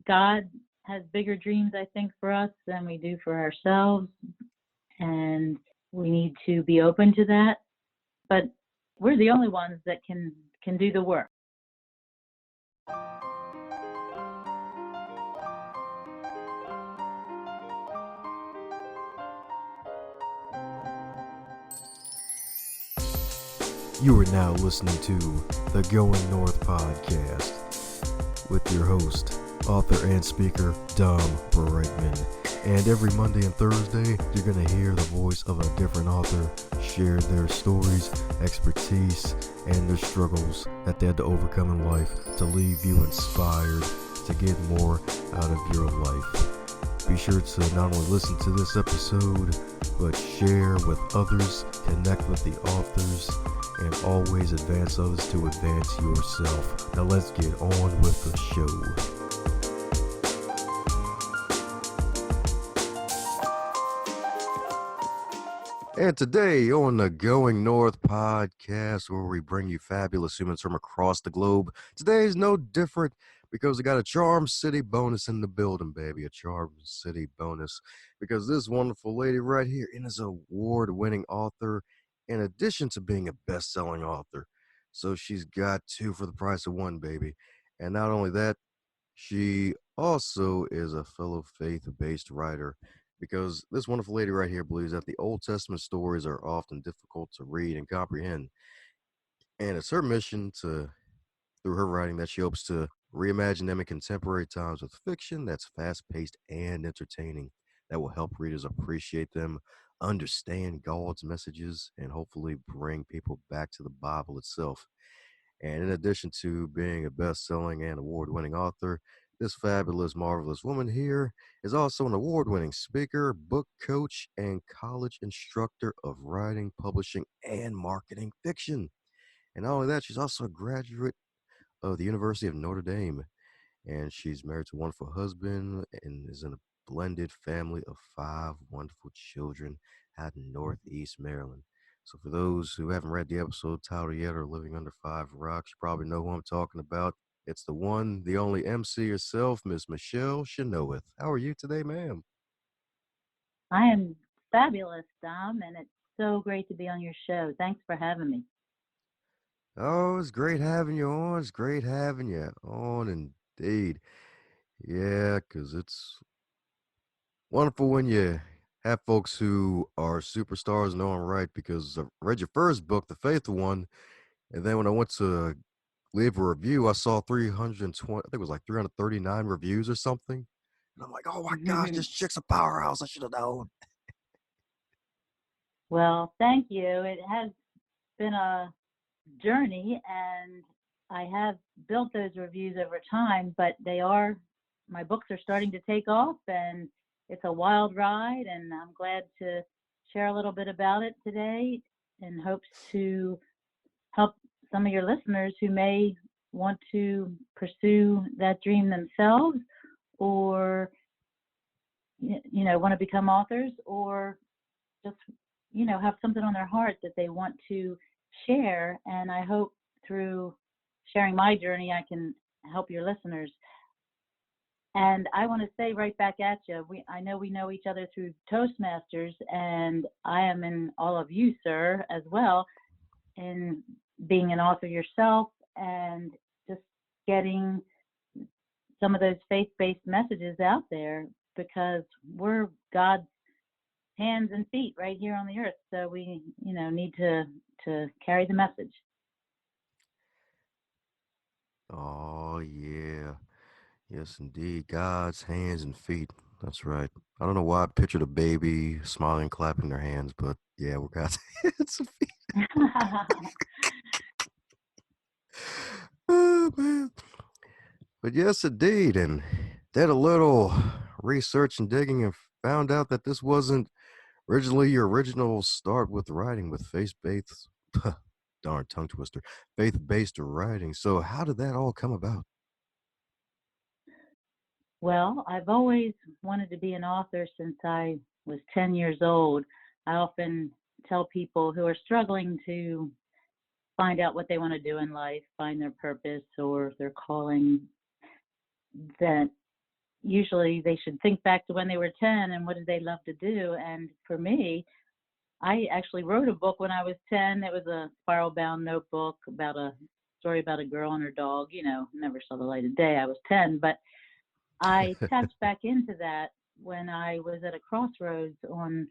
God has bigger dreams, I think, for us than we do for ourselves. And we need to be open to that. But we're the only ones that can do the work. You are now listening to the Going North podcast with your host, author and speaker, Dom Brightman. And every Monday and Thursday, you're going to hear the voice of a different author share their stories, expertise, and their struggles that they had to overcome in life to leave you inspired to get more out of your life. Be sure to not only listen to this episode, but share with others, connect with the authors, and always advance others to advance yourself. Now let's get on with the show. And today on the Going North podcast, where we bring you fabulous humans from across the globe, today is no different because we got a Charm City bonus in the building, baby. A Charm City bonus. Because this wonderful lady right here is an award-winning author, in addition to being a best-selling author. So she's got two for the price of one, baby. And not only that, she also is a fellow faith-based writer, because this wonderful lady right here believes that the Old Testament stories are often difficult to read and comprehend. And it's her mission through her writing, that she hopes to reimagine them in contemporary times with fiction that's fast-paced and entertaining, that will help readers appreciate them, understand God's messages, and hopefully bring people back to the Bible itself. And in addition to being a best-selling and award-winning author, this fabulous, marvelous woman here is also an award-winning speaker, book coach, and college instructor of writing, publishing, and marketing fiction. And not only that, she's also a graduate of the University of Notre Dame. And she's married to a wonderful husband and is in a blended family of 5 wonderful children out in Northeast Maryland. So for those who haven't read the episode title yet or living under 5 rocks, you probably know who I'm talking about. It's the one, the only MC herself, Miss Michele Chynoweth. How are you today, ma'am? I am fabulous, Dom, and it's so great to be on your show. Thanks for having me. Oh, it's great having you on. It's great having you on, indeed. Yeah, because it's wonderful when you have folks who are superstars in their own right, because I read your first book, The Faithful One, and then when I went to leave a review, I saw 320, I think it was like 339 reviews or something. And I'm like, oh my gosh, this chick's a powerhouse. I should have known. Well, thank you. It has been a journey, and I have built those reviews over time, but my books are starting to take off, and it's a wild ride, and I'm glad to share a little bit about it today in hopes to help some of your listeners who may want to pursue that dream themselves, or want to become authors, or just have something on their heart that they want to share. And I hope through sharing my journey I can help your listeners. And I want to say right back at you, I know we know each other through Toastmasters, and I am in all of you, sir, as well, in being an author yourself and just getting some of those faith-based messages out there, because we're God's hands and feet right here on the earth. So we, need to carry the message. Oh, yeah. Yes, indeed. God's hands and feet. That's right. I don't know why I pictured a baby smiling, clapping their hands, but yeah, we're God's hands and feet. Oh, man. But yes, indeed. And did a little research and digging and found out that this wasn't originally your original start with writing, with faith-based, darn tongue twister, faith-based writing. So how did that all come about? Well, I've always wanted to be an author since I was 10 years old. I often tell people who are struggling to find out what they want to do in life, find their purpose or their calling, that usually they should think back to when they were 10 and what did they love to do. And for me, I actually wrote a book when I was 10. It was a spiral bound notebook about a story about a girl and her dog. Never saw the light of day. I was 10, but I tapped back into that when I was at a crossroads on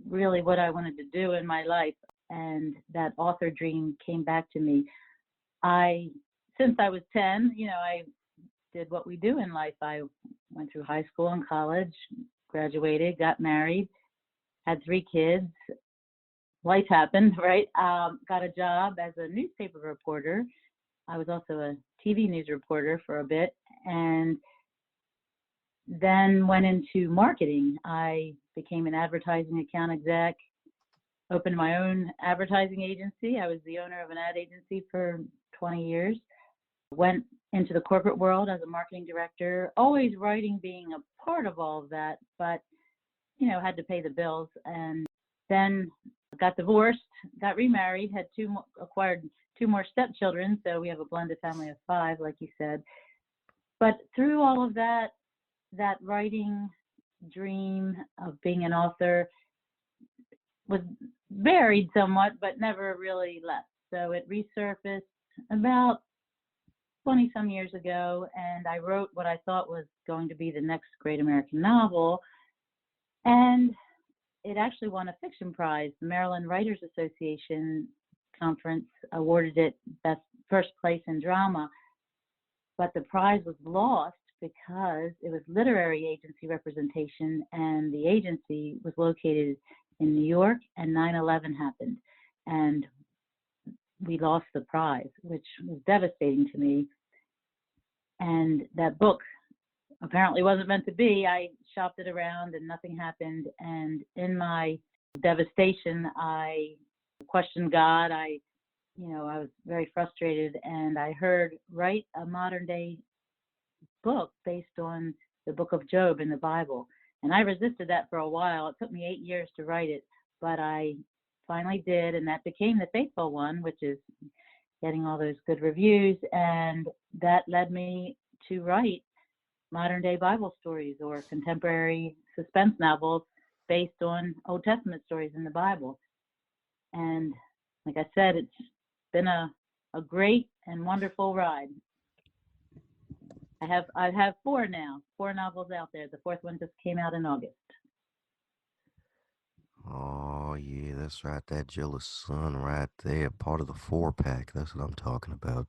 really what I wanted to do in my life. And that author dream came back to me. Since I was 10, I did what we do in life. I went through high school and college, graduated, got married, had 3 kids. Life happened, right? Got a job as a newspaper reporter. I was also a TV news reporter for a bit, and then went into marketing. I became an advertising account exec, opened my own advertising agency. I was the owner of an ad agency for 20 years. Went into the corporate world as a marketing director, always writing being a part of all of that, but, had to pay the bills. And then got divorced, got remarried, acquired 2 more stepchildren. So we have a blended family of 5, like you said. But through all of that writing dream of being an author was varied somewhat, but never really left. So it resurfaced about 20 some years ago, and I wrote what I thought was going to be the next great American novel. And it actually won a fiction prize. The Maryland Writers Association conference awarded it first place in drama, but the prize was lost because it was literary agency representation, and the agency was located in New York, and 9/11 happened, and we lost the prize, which was devastating to me. And that book apparently wasn't meant to be. I shopped it around and nothing happened. And in my devastation, I questioned God. I was very frustrated, and I heard, write a modern day book based on the book of Job in the Bible. And I resisted that for a while. It took me 8 years to write it, but I finally did, and that became the faithful one, which is getting all those good reviews. And that led me to write modern day Bible stories or contemporary suspense novels based on Old Testament stories in the Bible. And like I said, it's been a great and wonderful ride. I have 4 now, 4 novels out there. The 4th one just came out in August. Oh, yeah, that's right. That jealous son right there, part of the 4-pack. That's what I'm talking about.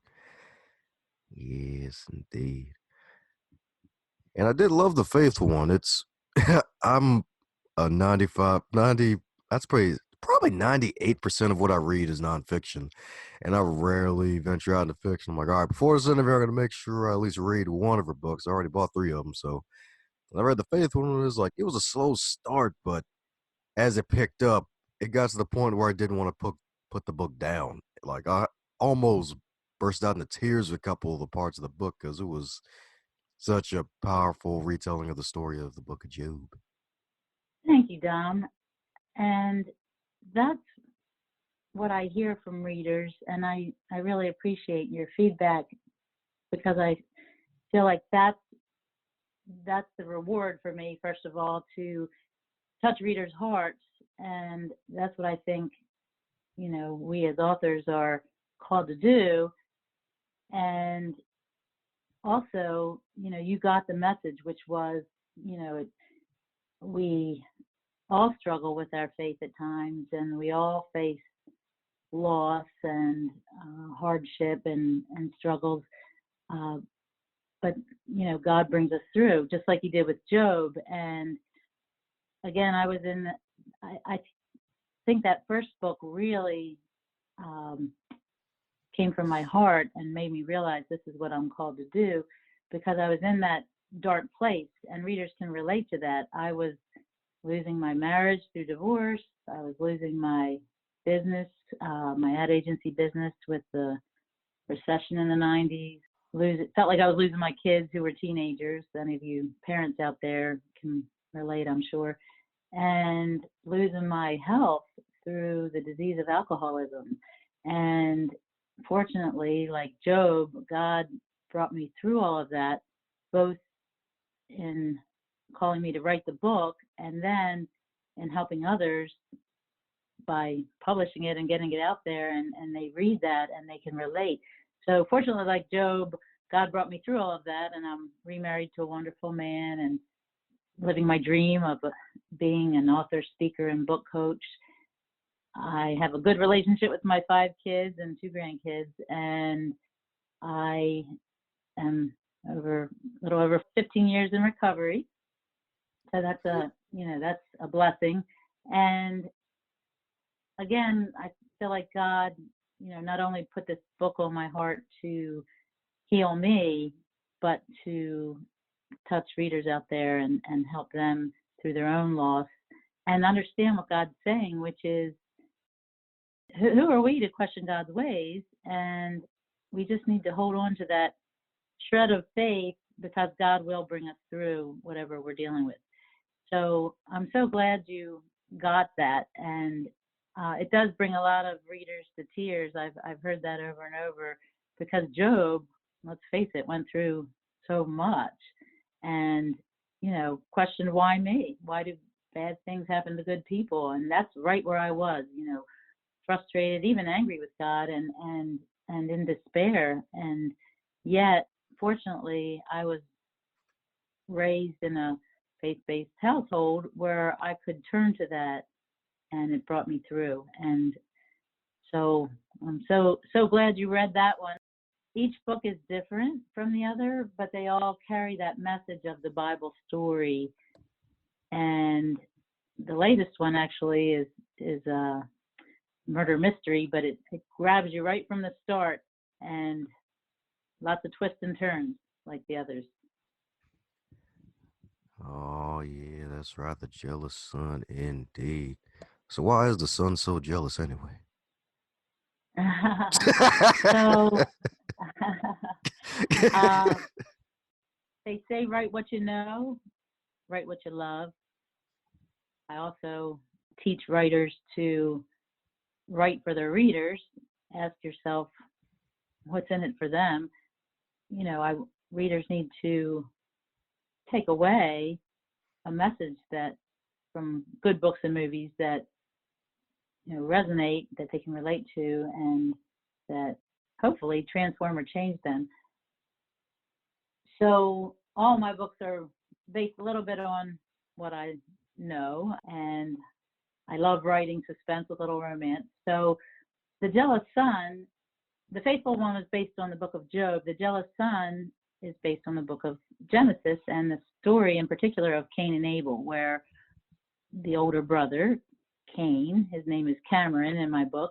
Yes, indeed. And I did love the faithful one. It's, I'm a 90, that's probably 98% of what I read is nonfiction. And I rarely venture out into fiction. I'm like, all right, before this interview, I'm going to make sure I at least read one of her books. I already bought 3 of them. So when I read the faithful one, it was like, it was a slow start, but as it picked up, it got to the point where I didn't want to put the book down. Like I almost burst out into tears with a couple of the parts of the book because it was such a powerful retelling of the story of the book of Job. Thank you, Dom. And that's what I hear from readers, and I really appreciate your feedback, because I feel like that's the reward for me, first of all, to touch readers' hearts. And that's what I think, we as authors are called to do. And also, you got the message, which was, we all struggle with our faith at times, and we all face loss and hardship and struggles. But, God brings us through, just like he did with Job. And again, I think that first book really came from my heart and made me realize this is what I'm called to do, because I was in that dark place, and readers can relate to that. I was losing my marriage through divorce. I was losing my business, my ad agency business, with the recession in the 90s. It felt like I was losing my kids, who were teenagers. Any of you parents out there can relate, I'm sure. And losing my health through the disease of alcoholism. And fortunately, like Job, God brought me through all of that, both in calling me to write the book, and then in helping others by publishing it and getting it out there, and they read that and they can relate. So fortunately, like Job, God brought me through all of that, and I'm remarried to a wonderful man and living my dream of being an author, speaker, and book coach. I have a good relationship with my 5 kids and 2 grandkids, and I am a little over 15 years in recovery. So that's a blessing. And again, I feel like God, not only put this book on my heart to heal me, but to touch readers out there and help them through their own loss and understand what God's saying, which is, who are we to question God's ways? And we just need to hold on to that shred of faith, because God will bring us through whatever we're dealing with. So I'm so glad you got that. And it does bring a lot of readers to tears. I've heard that over and over, because Job, let's face it, went through so much and, questioned, why me? Why do bad things happen to good people? And that's right where I was, frustrated, even angry with God, and in despair. And yet, fortunately, I was raised in a faith-based household where I could turn to that, and it brought me through. And so I'm so glad you read that one. Each book is different from the other, but they all carry that message of the Bible story. And the latest one actually is a murder mystery, but it grabs you right from the start, and lots of twists and turns like the others. Oh, yeah, that's right. The jealous son, indeed. So, why is the son so jealous anyway? So they say, write what you know, write what you love. I also teach writers to write for their readers. Ask yourself, what's in it for them? Readers need to take away a message that from good books and movies that resonate, that they can relate to, and that hopefully transform or change them. So all my books are based a little bit on what I know, and I love writing suspense with a little romance. So The Jealous Son, the faithful one, is based on the book of Job. The Jealous Son is based on the book of Genesis, and the story in particular of Cain and Abel, where the older brother, Cain, his name is Cameron in my book,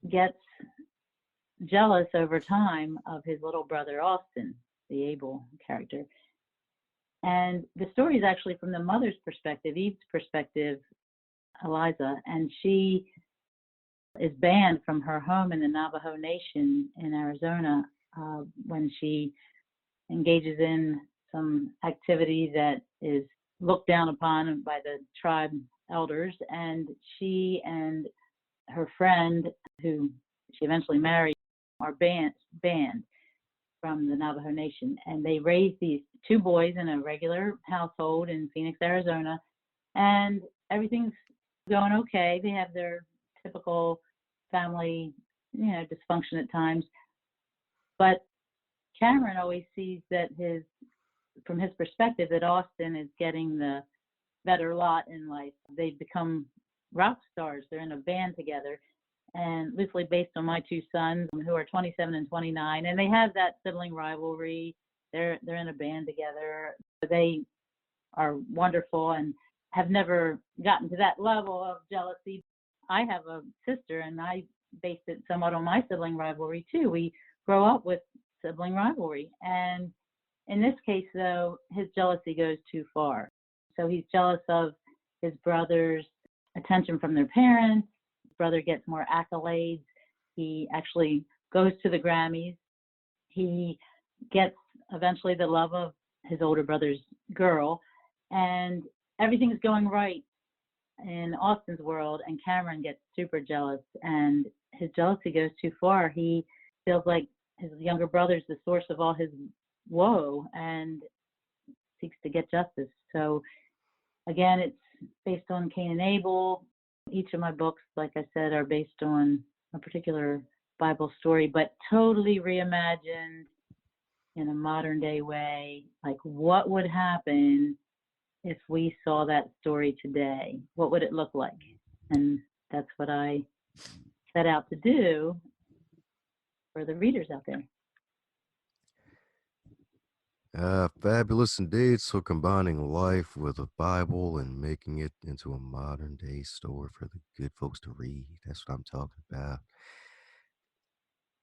gets jealous over time of his little brother Austin, the Abel character. And the story is actually from the mother's perspective, Eve's perspective, Eliza, and she is banned from her home in the Navajo Nation in Arizona when she engages in some activity that is looked down upon by the tribe elders. And she and her friend, who she eventually married, are banned from the Navajo Nation. And they raise these 2 boys in a regular household in Phoenix, Arizona, and everything's going okay. They have their typical family, dysfunction at times. But Cameron always sees that from his perspective, that Austin is getting the better lot in life. They've become rock stars. They're in a band together, and loosely based on my 2 sons, who are 27 and 29, and they have that sibling rivalry. They're in a band together. They are wonderful and have never gotten to that level of jealousy. I have a sister, and I based it somewhat on my sibling rivalry too. We grow up with sibling rivalry, and in this case, though, his jealousy goes too far. So he's jealous of his brother's attention from their parents. His brother gets more accolades. He actually goes to the Grammys. He gets eventually the love of his older brother's girl, and everything's going right in Austin's world, and Cameron gets super jealous, and his jealousy goes too far. He feels like his younger brother's the source of all his woe, and seeks to get justice. So again, it's based on Cain and Abel. Each of my books, like I said, are based on a particular Bible story, but totally reimagined in a modern day way. Like, what would happen if we saw that story today? What would it look like? And that's what I set out to do for the readers out there. Fabulous indeed. So combining life with a Bible and making it into a modern day story for the good folks to read. That's what I'm talking about.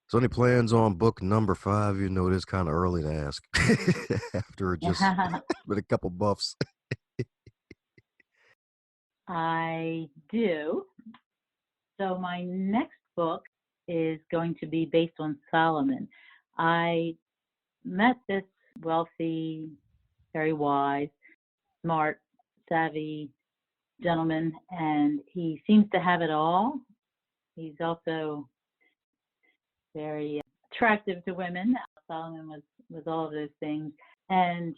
So any plans on book number 5? You know, it is kind of early to ask after just with a couple buffs. I do. So my next book is going to be based on Solomon. I met this wealthy, very wise, smart, savvy gentleman, and he seems to have it all. He's also very attractive to women. Solomon was all of those things, and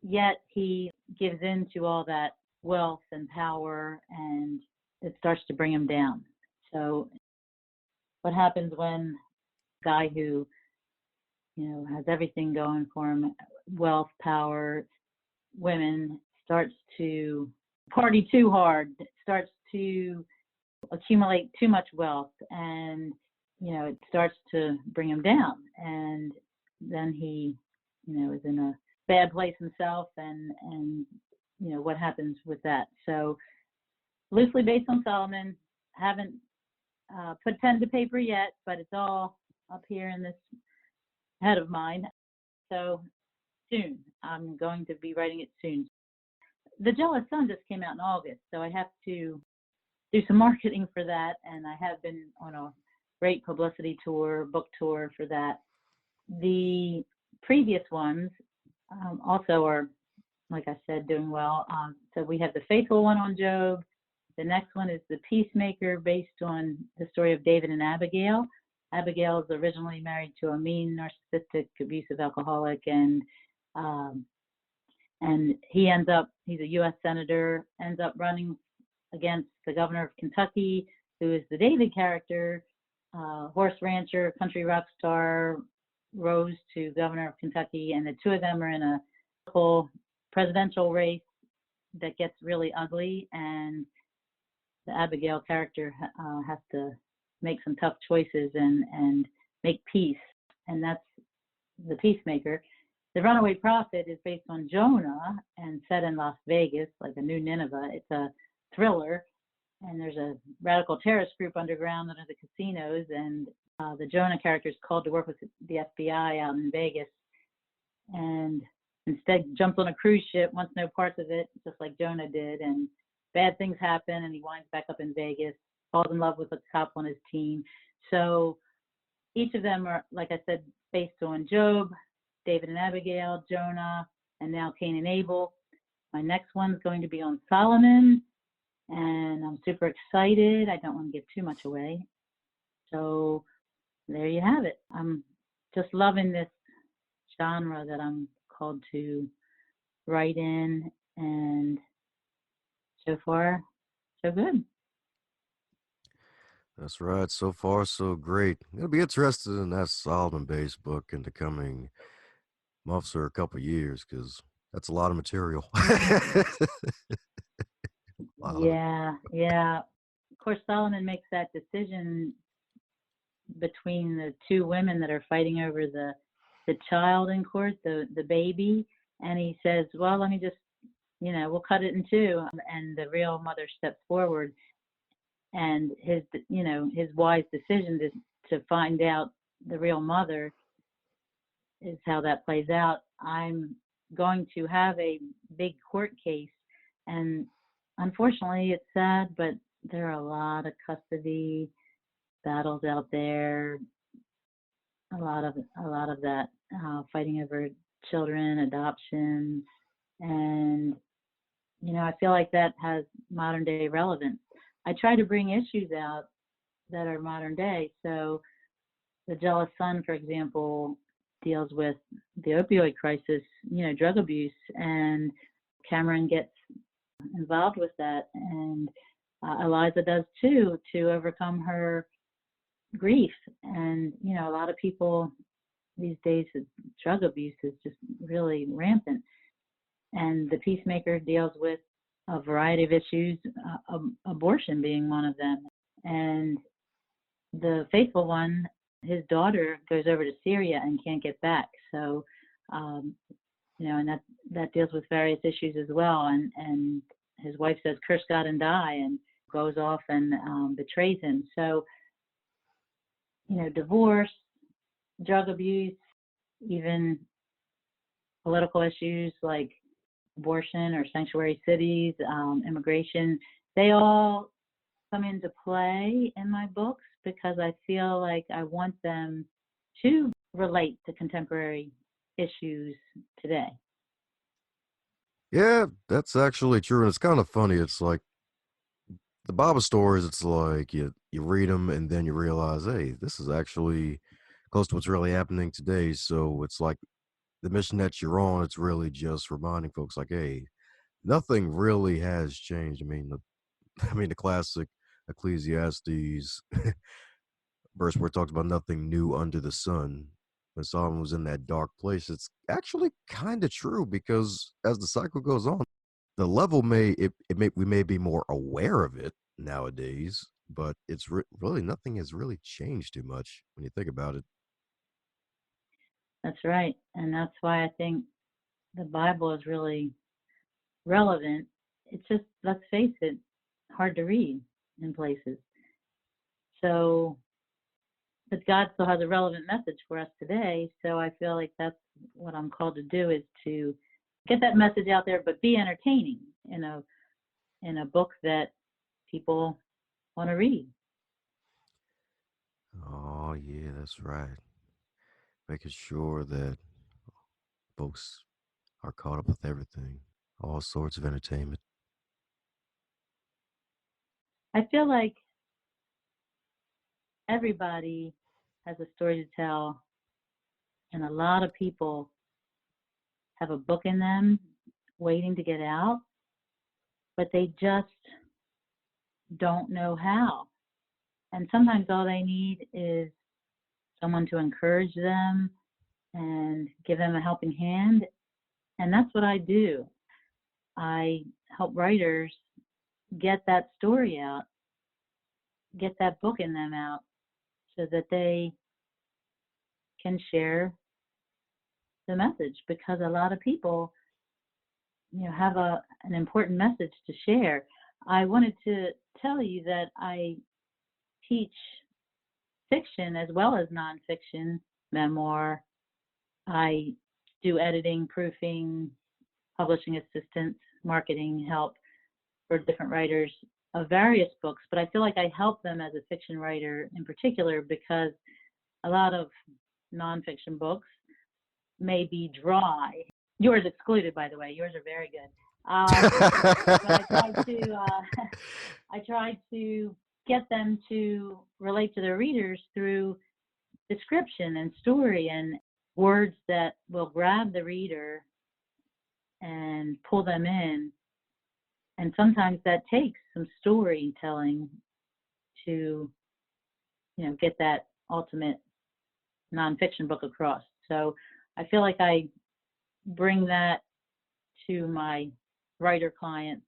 yet he gives in to all that wealth and power, and it starts to bring him down. So what happens when a guy who, has everything going for him, wealth, power, women, starts to party too hard, starts to accumulate too much wealth, and it starts to bring him down, and then he is in a bad place himself, and what happens with that. So loosely based on Solomon. Haven't put pen to paper yet, but it's all up here in this head of mine. So soon, I'm going to be writing it soon. The Jealous Son just came out in August, so I have to do some marketing for that, and I have been on a great publicity tour, book tour for that. The previous ones also are, like I said, doing well. So we have the Faithful one on Job. The next one is The Peacemaker, based on the story of David and Abigail. Abigail is originally married to a mean, narcissistic, abusive alcoholic, and he's a U.S. senator, ends up running against the governor of Kentucky, who is the David character, horse rancher, country rock star, rose to governor of Kentucky, and the two of them are in a local presidential race that gets really ugly, and the Abigail character has to make some tough choices and make peace, and that's The Peacemaker. The Runaway Prophet is based on Jonah and set in Las Vegas, like a new Nineveh. It's a thriller, and there's a radical terrorist group underground under the casinos, and the Jonah character is called to work with the FBI out in Vegas, and instead jumps on a cruise ship, wants no parts of it, just like Jonah did, and bad things happen, and he winds back up in Vegas, falls in love with a cop on his team. So each of them are, like I said, based on Job, David and Abigail, Jonah, and now Cain and Abel. My next one's going to be on Solomon, and I'm super excited. I don't want to give too much away. So there you have it. I'm just loving this genre that I'm called to write in, and so far, so good. That's right. So far, so great. I'm going to be interested in that Solomon-based book in the coming months or a couple of years, because that's a lot of material. Yeah. Of course, Solomon makes that decision between the two women that are fighting over the child in court, the baby, and he says, well, let me just, we'll cut it in two, and the real mother steps forward, and his wise decision to find out the real mother is how that plays out. I'm going to have a big court case, and unfortunately it's sad, but there are a lot of custody battles out there, a lot of that fighting over children, adoption, and I feel like that has modern day relevance. I try to bring issues out that are modern day. So the Jealous Son, for example, deals with the opioid crisis, drug abuse, and Cameron gets involved with that, and Eliza does too, to overcome her grief. And a lot of people these days, drug abuse is just really rampant, and the Peacemaker deals with a variety of issues, abortion being one of them. And the Faithful One, his daughter goes over to Syria and can't get back, so and that deals with various issues as well. And his wife says, "Curse God and die," and goes off and betrays him. So, divorce, drug abuse, even political issues like abortion or sanctuary cities, immigration, they all come into play in my books because I feel like I want them to relate to contemporary issues today. Yeah, that's actually true. And it's kind of funny. It's like the Bible stories, it's like you read them and then you realize, hey, this is actually close to what's really happening today. So it's like the mission that you're on, it's really just reminding folks like, hey, nothing really has changed. The classic Ecclesiastes verse where it talks about nothing new under the sun. When Solomon was in that dark place, it's actually kind of true because as the cycle goes on, the level we may be more aware of it nowadays, but it's really nothing has really changed too much when you think about it. That's right. And that's why I think the Bible is really relevant. It's just, let's face it, hard to read in places. So, but God still has a relevant message for us today. So I feel like that's what I'm called to do, is to get that message out there, but be entertaining in a book that people want to read. Oh yeah, that's right. Making sure that folks are caught up with everything, all sorts of entertainment. I feel like everybody has a story to tell, and a lot of people have a book in them waiting to get out, but they just don't know how. And sometimes all they need is someone to encourage them and give them a helping hand. And that's what I do. I help writers get that story out, get that book in them out, so that they can share the message, because a lot of people have an important message to share. I wanted to tell you that I teach fiction as well as nonfiction, memoir. I do editing, proofing, publishing assistance, marketing help for different writers of various books, but I feel like I help them as a fiction writer in particular, because a lot of nonfiction books may be dry. Yours excluded, by the way. Yours are very good. But I try to get them to relate to their readers through description and story and words that will grab the reader and pull them in. And sometimes that takes some storytelling to, get that ultimate nonfiction book across. So I feel like I bring that to my writer clients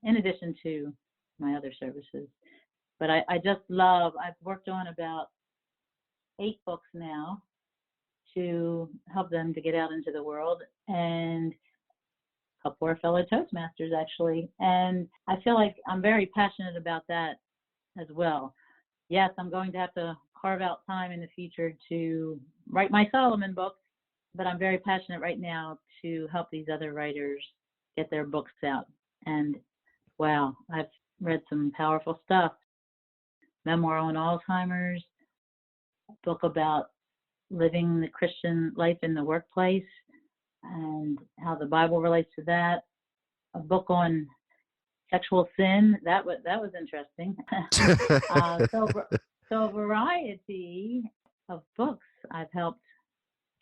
in addition to my other services. But I just love, I've worked on about 8 books now to help them to get out into the world, and a couple are fellow Toastmasters actually. And I feel like I'm very passionate about that as well. Yes, I'm going to have to carve out time in the future to write my Solomon book, but I'm very passionate right now to help these other writers get their books out. And wow, I've read some powerful stuff. Memoir on Alzheimer's, a book about living the Christian life in the workplace and how the Bible relates to that, a book on sexual sin. That was interesting. So a variety of books I've helped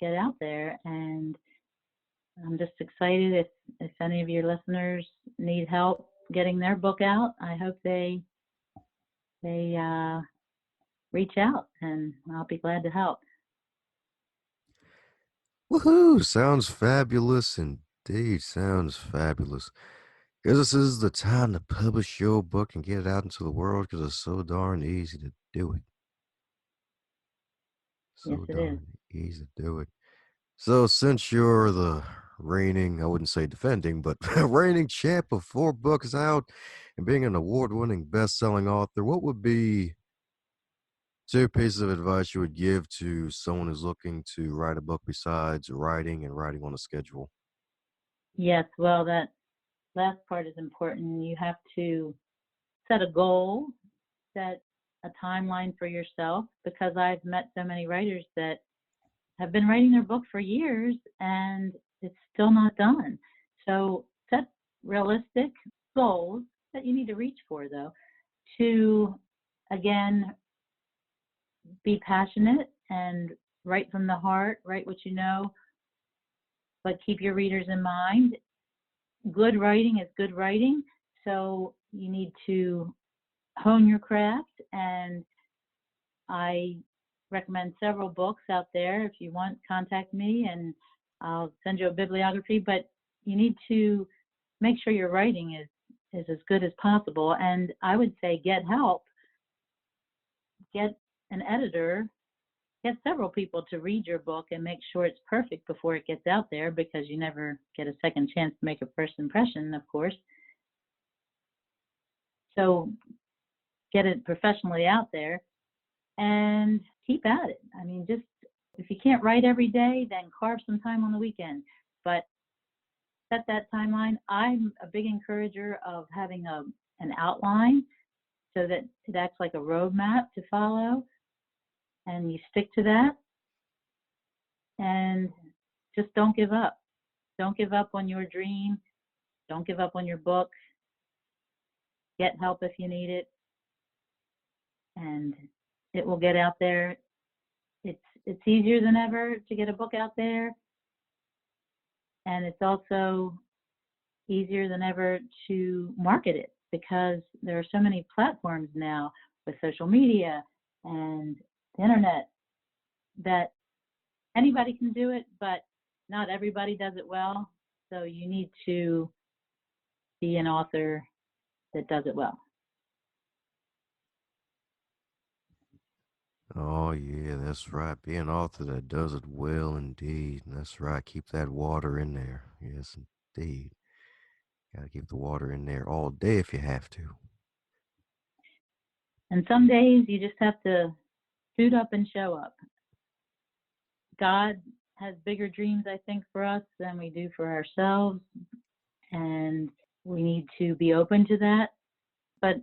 get out there. And I'm just excited if any of your listeners need help getting their book out. I hope they reach out, and I'll be glad to help. Woohoo! Sounds fabulous indeed. Sounds fabulous. Because this is the time to publish your book and get it out into the world because it's so darn easy to do it. Yes, So it is. darn easy to do it. So since you're the reigning, I wouldn't say defending, but reigning champ of 4 books out and being an award-winning best-selling author, what would be 2 pieces of advice you would give to someone who's looking to write a book besides writing and writing on a schedule? Yes, well, that last part is important. You have to set a goal, set a timeline for yourself, because I've met so many writers that have been writing their book for years and it's still not done. So set realistic goals that you need to reach for, though, to, again, be passionate and write from the heart, write what you know, but keep your readers in mind. Good writing is good writing, so you need to hone your craft, and I recommend several books out there. If you want, contact me and I'll send you a bibliography, but you need to make sure your writing is as good as possible. And I would say get help, get an editor, get several people to read your book and make sure it's perfect before it gets out there, because you never get a second chance to make a first impression, of course. So get it professionally out there and keep at it. I mean, just if you can't write every day, then carve some time on the weekend, but set that timeline. I'm a big encourager of having an outline so that it acts like a roadmap to follow, and you stick to that, and just don't give up. Don't give up on your dream. Don't give up on your book. Get help if you need it, and it will get out there. It's easier than ever to get a book out there, and it's also easier than ever to market it, because there are so many platforms now with social media and the internet that anybody can do it, but not everybody does it well. So you need to be an author that does it well. Oh, yeah, that's right. Be an author that does it well indeed. That's right. Keep that water in there. Yes, indeed. Got to keep the water in there all day if you have to. And some days you just have to suit up and show up. God has bigger dreams, I think, for us than we do for ourselves, and we need to be open to that. But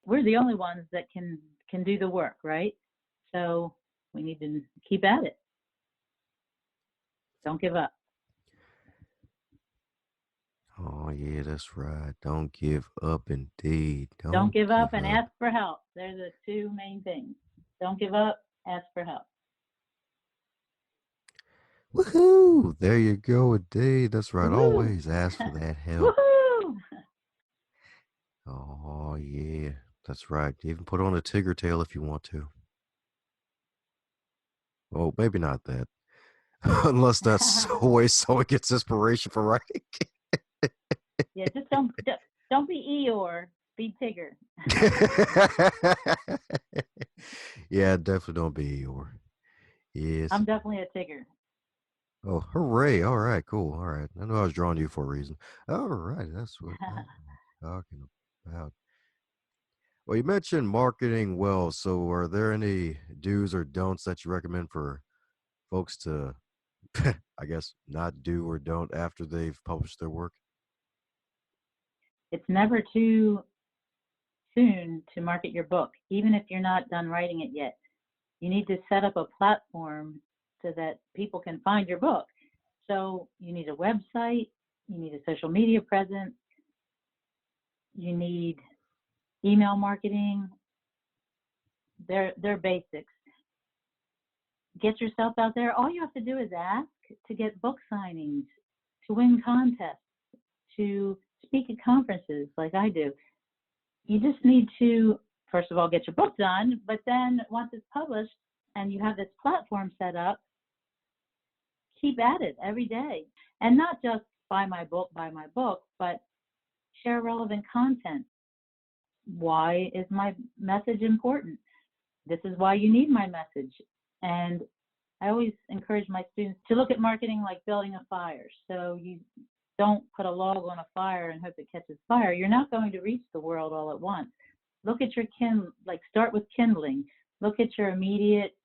we're the only ones that can do the work, right? So we need to keep at it. Don't give up. Oh, yeah, that's right. Don't give up indeed. Don't give up and up. ask for help. They're the 2 main things. Don't give up, ask for help. Woohoo! There you go, indeed. That's right. Woo! Always ask for that help. Woohoo! Oh, yeah. That's right. Even put on a tiger tail if you want to. Oh, maybe not that. Unless that's the way someone gets inspiration for writing. Yeah, just don't be Eeyore, be Tigger. Yeah, definitely don't be Eeyore. Yes. I'm definitely a Tigger. Oh, hooray. All right, cool. All right. I know I was drawing you for a reason. All right. That's what I'm talking about. Well, you mentioned marketing well. So, are there any do's or don'ts that you recommend for folks to, I guess, not do or don't after they've published their work? It's never too soon to market your book, even if you're not done writing it yet. You need to set up a platform so that people can find your book. So you need a website, you need a social media presence, you need email marketing. They're basics. get yourself out there. All you have to do is ask to get book signings, to win contests, to speak at conferences like I do. You just need to, first of all, get your book done, but then once it's published and you have this platform set up, keep at it every day. And not just buy my book, but share relevant content. Why is my message important? This is why you need my message. And I always encourage my students to look at marketing like building a fire. So you don't put a log on a fire and hope it catches fire. You're not going to reach the world all at once. Look at your start with kindling. Look at your immediate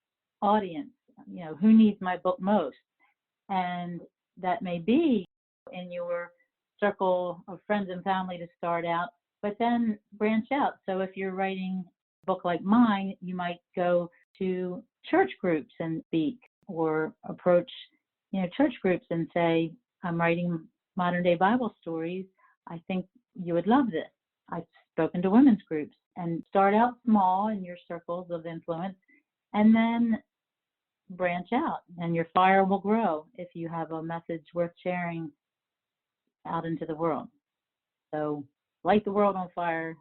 audience. Who needs my book most? And that may be in your circle of friends and family to start out, but then branch out. So if you're writing a book like mine, you might go to church groups and speak, or approach, church groups and say, I'm writing modern day Bible stories. I think you would love this. I've spoken to women's groups, and start out small in your circles of influence, and then branch out, and your fire will grow if you have a message worth sharing out into the world. So light the world on fire,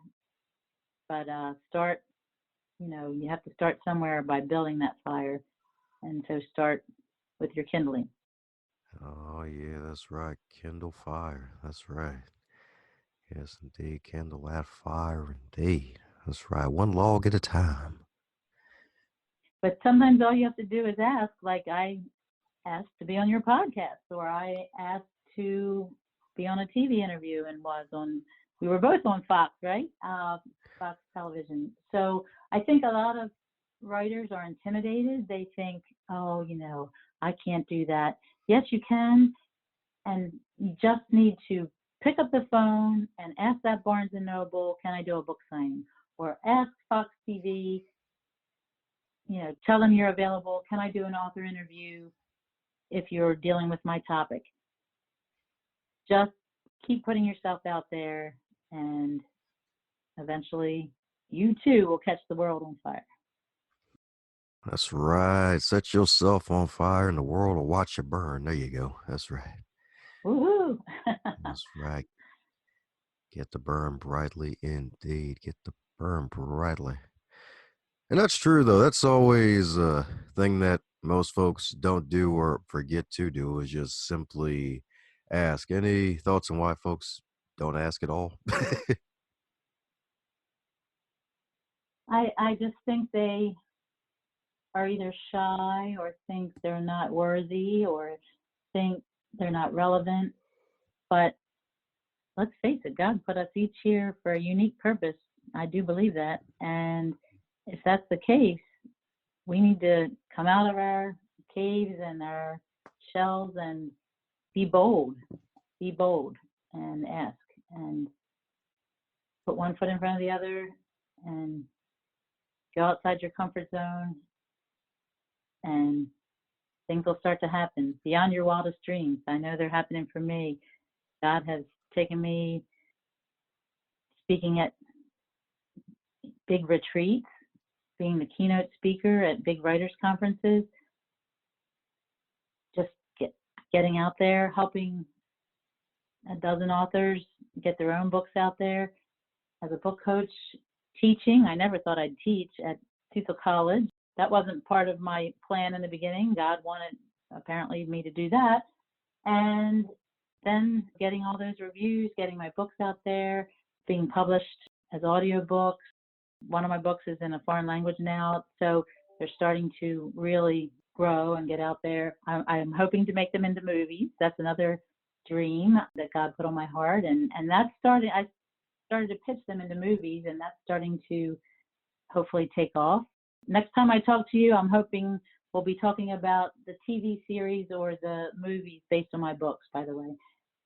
but start, you have to start somewhere by building that fire. And so start with your kindling. Oh, yeah, that's right. Kindle fire. That's right. Yes, indeed. Kindle that fire, indeed. That's right. One log at a time. But sometimes all you have to do is ask, like I asked to be on your podcast, or I asked to be on a TV interview and we were both on Fox, right? Fox television. So I think a lot of writers are intimidated. They think, oh, I can't do that. Yes, you can. And you just need to pick up the phone and ask that Barnes and Noble, can I do a book signing? Or ask Fox TV, tell them you're available. Can I do an author interview if you're dealing with my topic? Just keep putting yourself out there, and eventually you too will catch the world on fire. That's right. Set yourself on fire and the world will watch you burn. There you go. That's right. Woohoo! That's right. Get to burn brightly indeed. Get to burn brightly. And that's true, though. That's always a thing that most folks don't do or forget to do, is just simply ask. Any thoughts on why folks don't ask at all? I just think they are either shy, or think they're not worthy, or think they're not relevant. But let's face it, God put us each here for a unique purpose. I do believe that. And if that's the case, we need to come out of our caves and our shells and be bold and ask, and put one foot in front of the other, and go outside your comfort zone, and things will start to happen beyond your wildest dreams. I know they're happening for me. God has taken me speaking at big retreats, being the keynote speaker at big writers conferences, just getting out there, helping a dozen authors get their own books out there. As a book coach, teaching. I never thought I'd teach at Cecil College. That wasn't part of my plan in the beginning. God wanted, apparently, me to do that. And then getting all those reviews, getting my books out there, being published as audiobooks. One of my books is in a foreign language now, so they're starting to really grow and get out there. I'm hoping to make them into movies. That's another dream that God put on my heart, and that's starting. I started to pitch them into movies, and that's starting to hopefully take off. Next time I talk to you, I'm hoping we'll be talking about the TV series or the movies based on my books, by the way.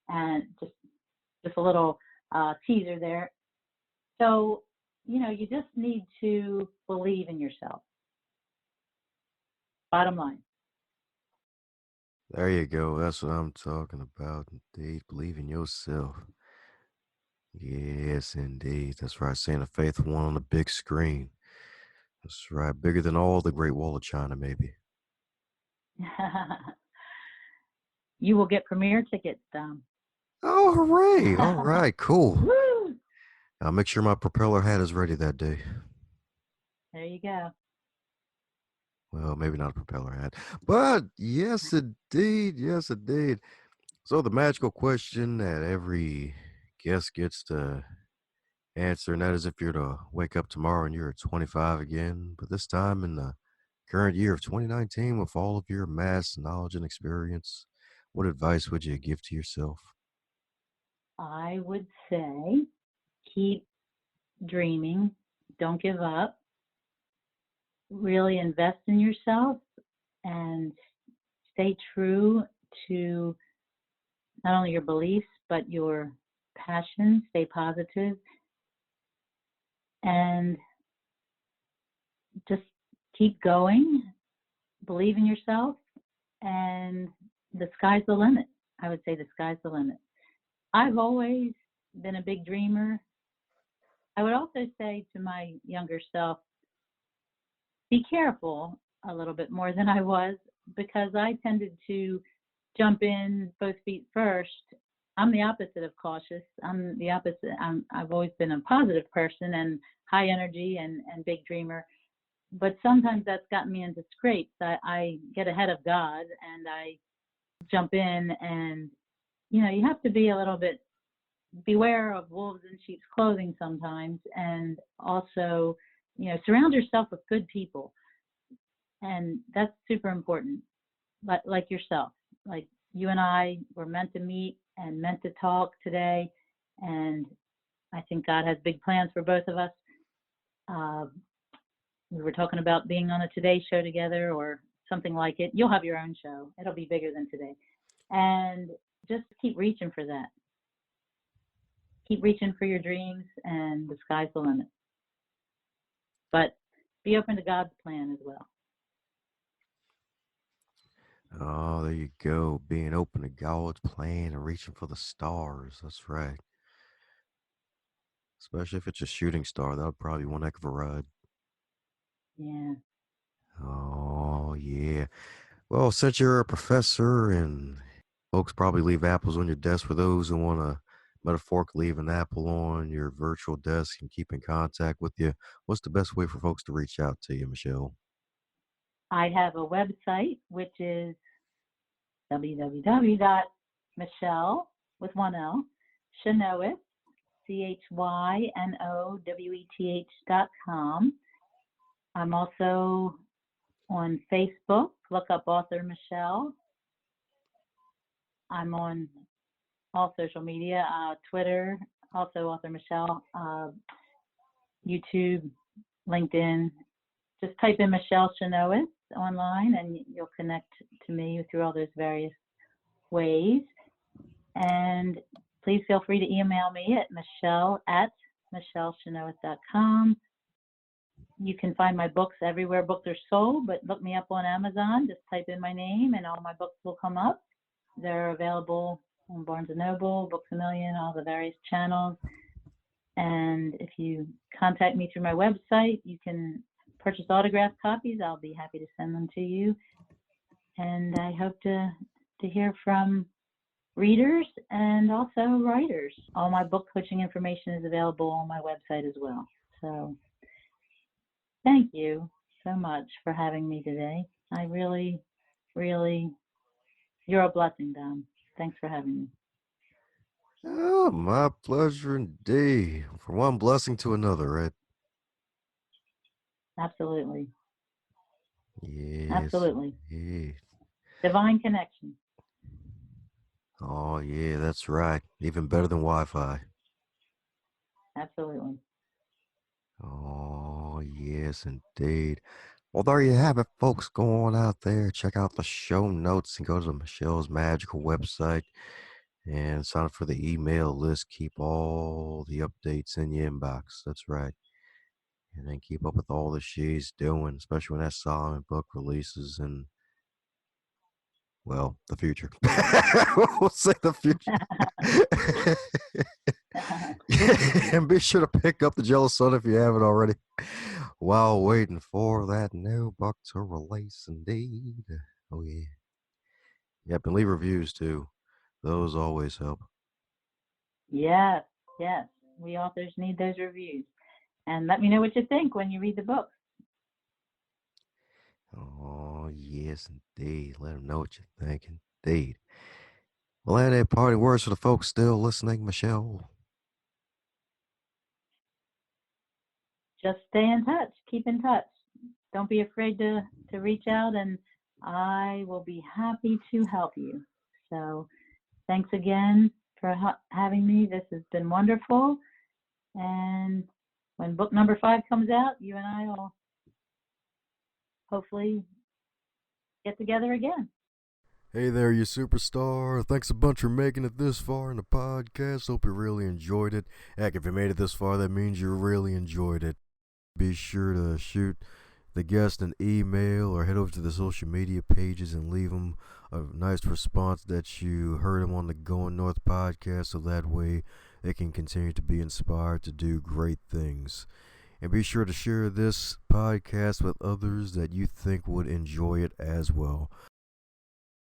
And just a little teaser there. So, you just need to believe in yourself. Bottom line. There you go. That's what I'm talking about. Indeed. Believe in yourself. Yes, indeed. That's right. Seeing a faithful one on the big screen. That's right. Bigger than all the Great Wall of China, maybe. You will get premiere tickets, Dom. Oh, hooray. All right, cool. Woo! I'll make sure my propeller hat is ready that day. There you go. Well, maybe not a propeller hat, but yes, indeed. Yes, indeed. So, the magical question that every guest gets to answer, and that is if you're to wake up tomorrow and you're at 25 again, but this time in the current year of 2019 with all of your mass knowledge and experience, what advice would you give to yourself? I would say keep dreaming. Don't give up. Really invest in yourself and stay true to not only your beliefs, but your passion. Stay positive and just keep going. Believe in yourself, and the sky's the limit. I would say the sky's the limit. I've always been a big dreamer. I would also say to my younger self, be careful a little bit more than I was, because I tended to jump in both feet first. I'm the opposite of cautious. I'm the opposite. I've always been a positive person and high energy and big dreamer. But sometimes that's gotten me into scrapes. I get ahead of God and I jump in, and you have to be a little bit beware of wolves in sheep's clothing sometimes, and also surround yourself with good people, and that's super important. But like yourself, like you and I were meant to meet and meant to talk today, and I think God has big plans for both of us. uh, we were talking about being on a Today Show together or something like it. You'll have your own show. It'll be bigger than today. And just keep reaching for that. Keep reaching for your dreams, and the sky's the limit. But be open to God's plan as well. Oh, there you go. Being open to God's plan and reaching for the stars. That's right. Especially if it's a shooting star. That would probably be one heck of a ride. Yeah. Oh, yeah. Well, since you're a professor and folks probably leave apples on your desk, for those who want to metaphorically leave an apple on your virtual desk and keep in contact with you, what's the best way for folks to reach out to you, Michele? I have a website, which is www.michele, with one L, Chynoweth, CHYNOWETH.com. I'm also on Facebook. Look up author Michele. I'm on all social media, Twitter, also author Michele, YouTube, LinkedIn. Just type in Michele Chynoweth online and you'll connect to me through all those various ways. And please feel free to email me at michele@michelechynoweth.com. You can find my books everywhere books are sold, but look me up on Amazon. Just type in my name and all my books will come up. They're available on Barnes & Noble, Books A Million, all the various channels. And if you contact me through my website, you can purchase autographed copies. I'll be happy to send them to you. And I hope to hear from readers and also writers. All my book coaching information is available on my website as well. So thank you so much for having me today. I really, really, you're a blessing, Dom. Thanks for having me. Oh, my pleasure indeed. From one blessing to another, right? Absolutely. Yes. Absolutely. Yeah. Divine connection. Oh, yeah, that's right. Even better than Wi-Fi. Absolutely. Oh, yes, indeed. Well, there you have it, folks. Go on out there, check out the show notes, and go to Michele's magical website and sign up for the email list. Keep all the updates in your inbox. That's right. And then keep up with all that she's doing, especially when that Solomon book releases in, well, the future. We'll say the future. And be sure to pick up the Jealous Son if you haven't already, while waiting for that new book to release, indeed. Oh yeah. Yep, and leave reviews too. Those always help. Yes, yes. We authors need those reviews. And let me know what you think when you read the book. Oh yes, indeed. Let them know what you think, indeed. Well, any parting words for the folks still listening, Michele? Just stay in touch. Keep in touch. Don't be afraid to reach out, and I will be happy to help you. So thanks again for having me. This has been wonderful. And when book number 5 comes out, you and I will hopefully get together again. Hey there, you superstar. Thanks a bunch for making it this far in the podcast. Hope you really enjoyed it. Heck, if you made it this far, that means you really enjoyed it. Be sure to shoot the guest an email or head over to the social media pages and leave them a nice response that you heard them on the Going North podcast, so that way they can continue to be inspired to do great things. And be sure to share this podcast with others that you think would enjoy it as well.